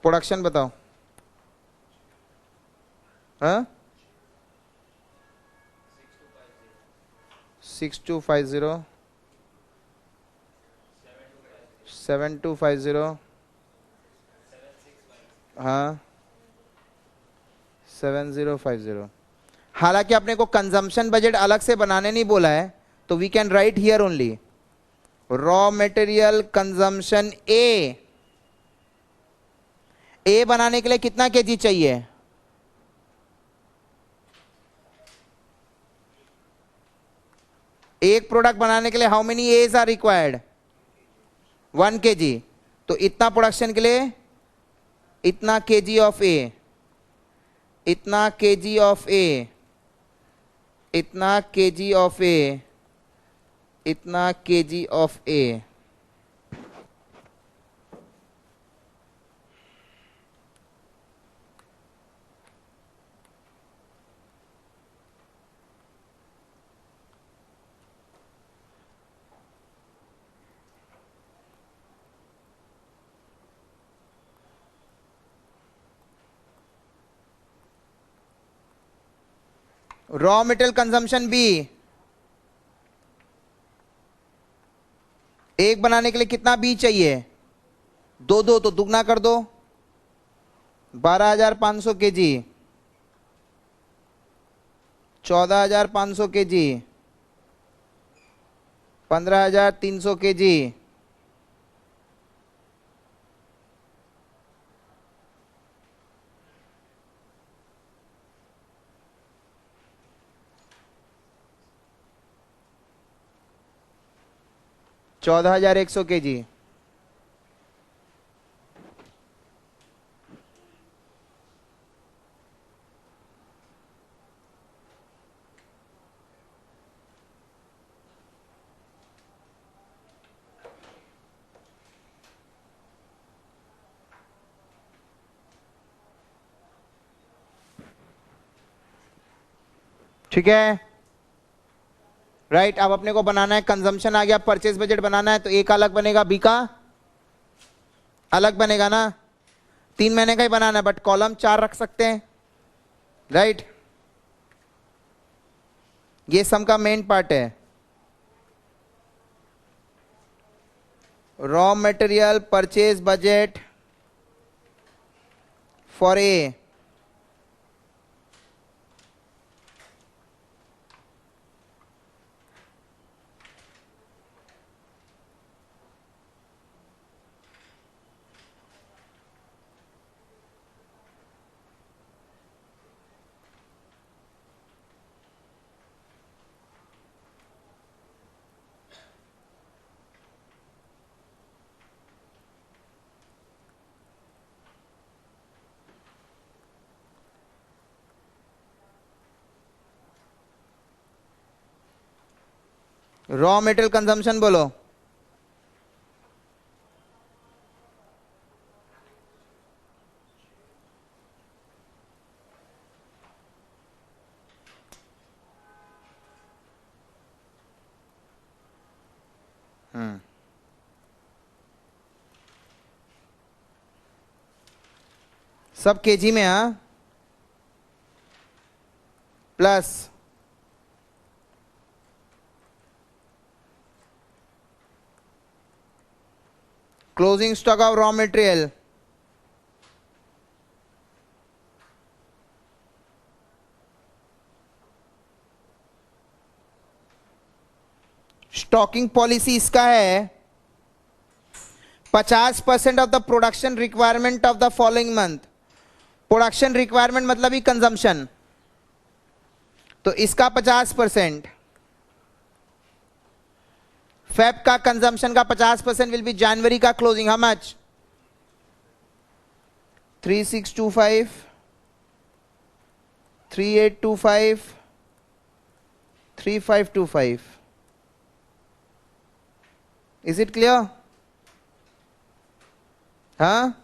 प्रोडक्शन बताओ. हाँ 6250 7250 हाँ 7050. हालांकि अपने को कंजम्पशन बजट अलग से बनाने नहीं बोला है, तो we can write here only raw material consumption A बनाने के लिए कितना केजी चाहिए? एक प्रोडक्ट बनाने के लिए how many as are required? 1 kg. तो इतना प्रोडक्शन के लिए इतना केजी ऑफ ए, इतना केजी ऑफ ए, इतना केजी ऑफ ए, इतना kg of A. Raw material consumption B, एक बनाने के लिए कितना बी चाहिए? 2 तो दुगना कर दो, 12,500 केजी, 14,500 केजी, 15,300 केजी, 14,100 केजी. ठीक है राइट. अब अपने को बनाना है कंजम्पशन आ गया, परचेज बजट बनाना है, तो ए का अलग बनेगा, बी का अलग बनेगा ना. 3 महीने का ही बनाना है, बट कॉलम 4 रख सकते हैं. राइट, ये सम का मेन पार्ट है. Raw material purchase budget for A. Raw material consumption बोलो. सब केजी में. हाँ plus closing stock of raw material, stocking policy इसका है 50% of the production requirement of the following month. Production requirement मतलब ही कंजम्पशन, तो इसका 50%. फेब का कंजम्पशन का 50% विल बी जनवरी का closing. How much? 3625, 3825, 3525. Is it clear? हाँ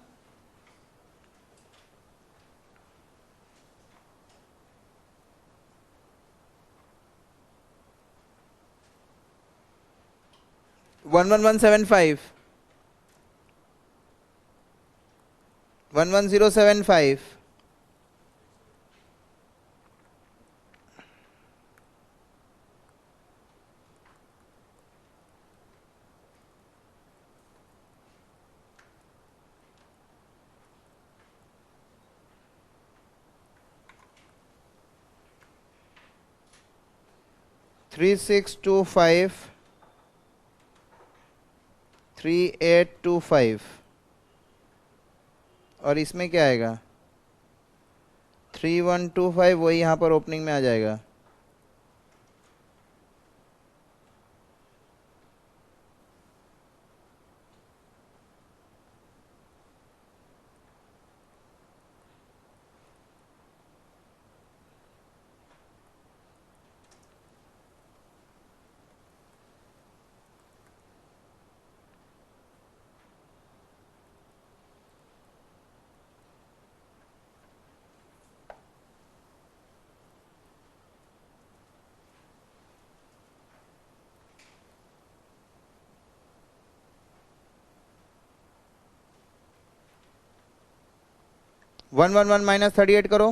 11175 11075 3625 3825 और इसमें क्या आएगा 3125 वही यहाँ पर ओपनिंग में आ जाएगा। वन वन वन माइनस 38 करो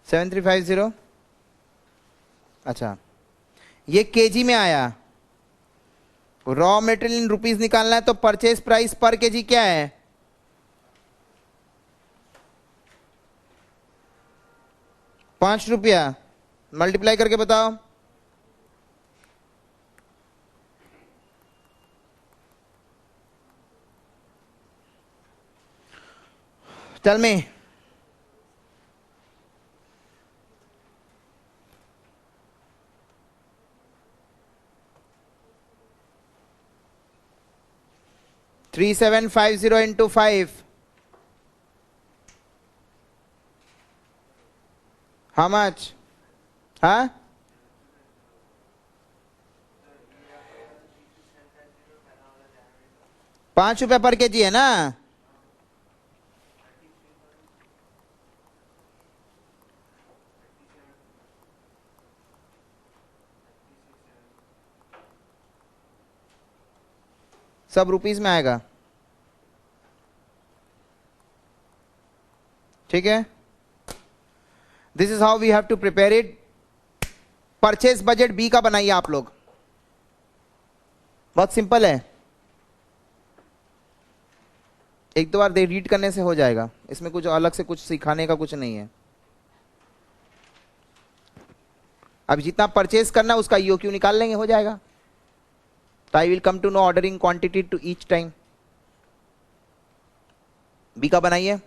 7350। अच्छा ये केजी में आया। रॉ मेटेरियल इन रुपीस निकालना है तो परचेज प्राइस पर केजी क्या है 5 रुपया। मल्टीप्लाई करके बताओ। Tell me. Three 3750 into 5. How much? Huh? ₹5 पर केजी है ना। सब रुपीस में आएगा। ठीक है। This is how we have to prepare it. Purchase budget B का बनाइए आप लोग। बहुत सिंपल है, एक दो बार रीड करने से हो जाएगा। इसमें कुछ अलग से कुछ सिखाने का कुछ नहीं है। अब जितना परचेज करना उसका ईओक्यू निकाल लेंगे, हो जाएगा। तो I will come to know ordering quantity to each time. B का बनाइए।